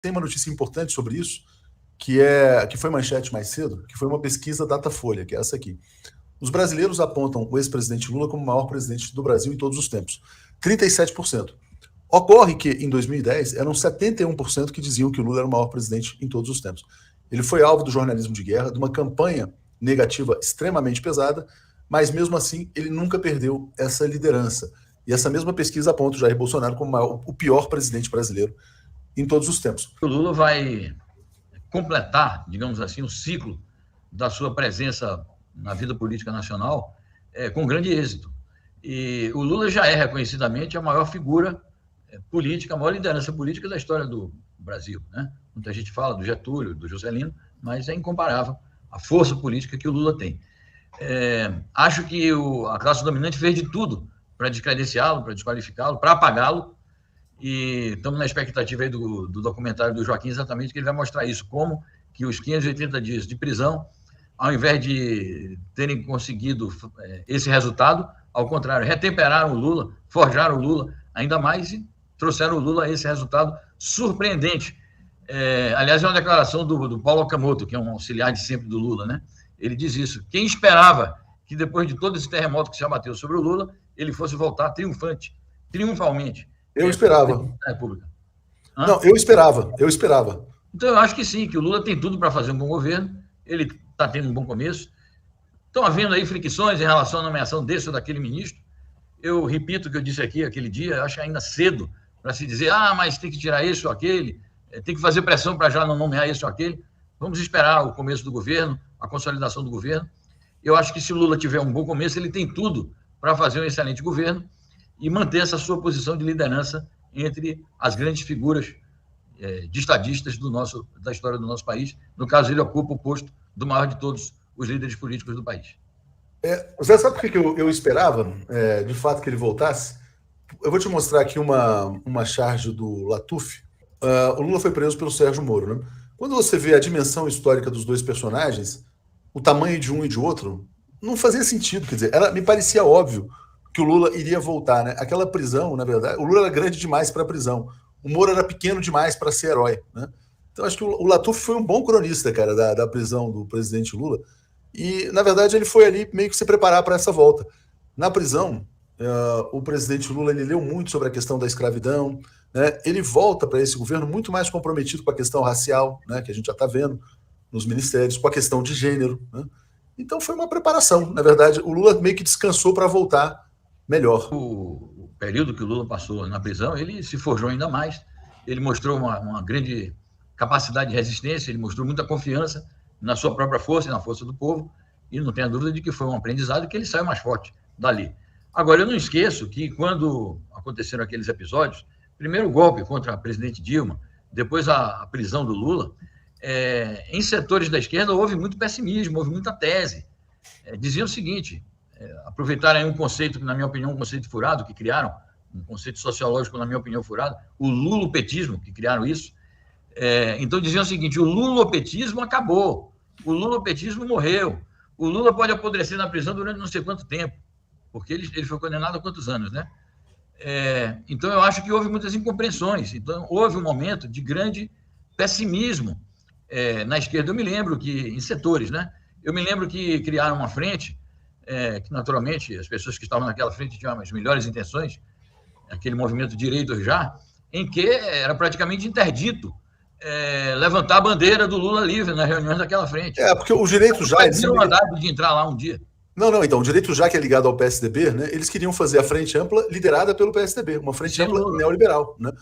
tem uma notícia importante sobre isso, que foi manchete mais cedo, que foi uma pesquisa Datafolha, que é essa aqui. Os brasileiros apontam o ex-presidente Lula como o maior presidente do Brasil em todos os tempos. 37%. Ocorre que, em 2010, eram 71% que diziam que o Lula era o maior presidente em todos os tempos. Ele foi alvo do jornalismo de guerra, de uma campanha negativa extremamente pesada, mas, mesmo assim, ele nunca perdeu essa liderança. E essa mesma pesquisa aponta o Jair Bolsonaro como o pior presidente brasileiro em todos os tempos. O Lula vai completar, digamos assim, o ciclo da sua presença na vida política nacional com grande êxito. E o Lula já é reconhecidamente a maior figura política, a maior liderança política da história do Brasil, né? Muita gente fala do Getúlio, do Juscelino, mas é incomparável a força política que o Lula tem. Acho que a classe dominante fez de tudo para descredenciá-lo, para desqualificá-lo, para apagá-lo, e estamos na expectativa aí do documentário do Joaquim, exatamente, que ele vai mostrar isso, como que os 580 dias de prisão, ao invés de terem conseguido esse resultado, ao contrário, retemperaram o Lula, forjaram o Lula ainda mais e trouxeram o Lula a esse resultado surpreendente. Aliás, é uma declaração do Paulo Okamoto, que é um auxiliar de sempre do Lula, né? Ele diz isso. Quem esperava que depois de todo esse terremoto que se abateu sobre o Lula, ele fosse voltar triunfalmente. Eu esperava. Da República. Não, eu esperava. Então, eu acho que sim, que o Lula tem tudo para fazer um bom governo, ele está tendo um bom começo. Estão havendo aí fricções em relação à nomeação desse ou daquele ministro. Eu repito o que eu disse aqui aquele dia, acho ainda cedo para se dizer, mas tem que tirar esse ou aquele, tem que fazer pressão para já não nomear esse ou aquele. Vamos esperar o começo do governo, a consolidação do governo. Eu acho que se o Lula tiver um bom começo, ele tem tudo para fazer um excelente governo e manter essa sua posição de liderança entre as grandes figuras de estadistas da história do nosso país. No caso, ele ocupa o posto do maior de todos os líderes políticos do país. Você sabe por que eu esperava, de fato, que ele voltasse? Eu vou te mostrar aqui uma charge do Latuf. O Lula foi preso pelo Sérgio Moro, né? Quando você vê a dimensão histórica dos dois personagens, o tamanho de um e de outro, não fazia sentido. Quer dizer, me parecia óbvio que o Lula iria voltar, né? Aquela prisão, na verdade, o Lula era grande demais para a prisão. O Moro era pequeno demais para ser herói, né? Então, acho que o Latuf foi um bom cronista, cara, da prisão do presidente Lula. E, na verdade, ele foi ali meio que se preparar para essa volta. Na prisão, o presidente Lula ele leu muito sobre a questão da escravidão, né? Ele volta para esse governo muito mais comprometido com a questão racial, né, que a gente já está vendo nos ministérios, com a questão de gênero, né? Então foi uma preparação. Na verdade, o Lula meio que descansou para voltar melhor. O período que o Lula passou na prisão, ele se forjou ainda mais. Ele mostrou uma grande capacidade de resistência, ele mostrou muita confiança na sua própria força e na força do povo, e não tenha dúvida de que foi um aprendizado que ele saiu mais forte dali. Agora, eu não esqueço que quando aconteceram aqueles episódios, primeiro o golpe contra a presidente Dilma, depois a prisão do Lula, em setores da esquerda houve muito pessimismo, houve muita tese. Diziam o seguinte, aproveitaram aí um conceito, que na minha opinião, um conceito furado, que criaram, um conceito sociológico, na minha opinião, furado, o lulopetismo, que criaram isso. Então diziam o seguinte, o lulopetismo acabou, o lulopetismo morreu, o Lula pode apodrecer na prisão durante não sei quanto tempo, porque ele foi condenado a quantos anos, né? Então eu acho que houve muitas incompreensões, então houve um momento de grande pessimismo na esquerda. Eu me lembro que, em setores, né? Eu me lembro que criaram uma frente, que naturalmente as pessoas que estavam naquela frente tinham as melhores intenções, aquele movimento Direitos Já, em que era praticamente interdito levantar a bandeira do Lula livre nas reuniões daquela frente. Porque o Direito Já... Eles mandado de entrar lá um dia. Não, então, o Direito Já, que é ligado ao PSDB, né, eles queriam fazer a frente ampla liderada pelo PSDB, uma frente ampla Lula neoliberal, né?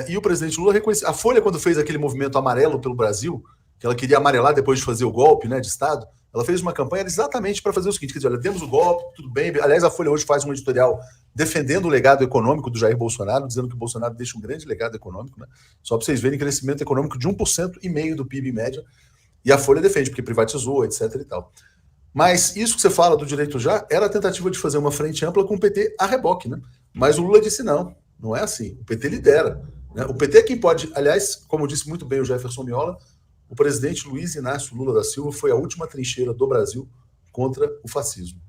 E o presidente Lula reconheceu. A Folha, quando fez aquele movimento amarelo pelo Brasil, que ela queria amarelar depois de fazer o golpe, né, de Estado, ela fez uma campanha exatamente para fazer o seguinte, quer dizer, olha, demos o golpe, tudo bem. Aliás, a Folha hoje faz um editorial defendendo o legado econômico do Jair Bolsonaro, dizendo que o Bolsonaro deixa um grande legado econômico, né? Só para vocês verem, crescimento econômico de 1,5% do PIB em média, e a Folha defende, porque privatizou, etc. e tal. Mas isso que você fala do Direito Já era a tentativa de fazer uma frente ampla com o PT a reboque, né? Mas o Lula disse não é assim. O PT lidera, né? O PT é quem pode, aliás, como disse muito bem o Jefferson Miola, o presidente Luiz Inácio Lula da Silva foi a última trincheira do Brasil contra o fascismo.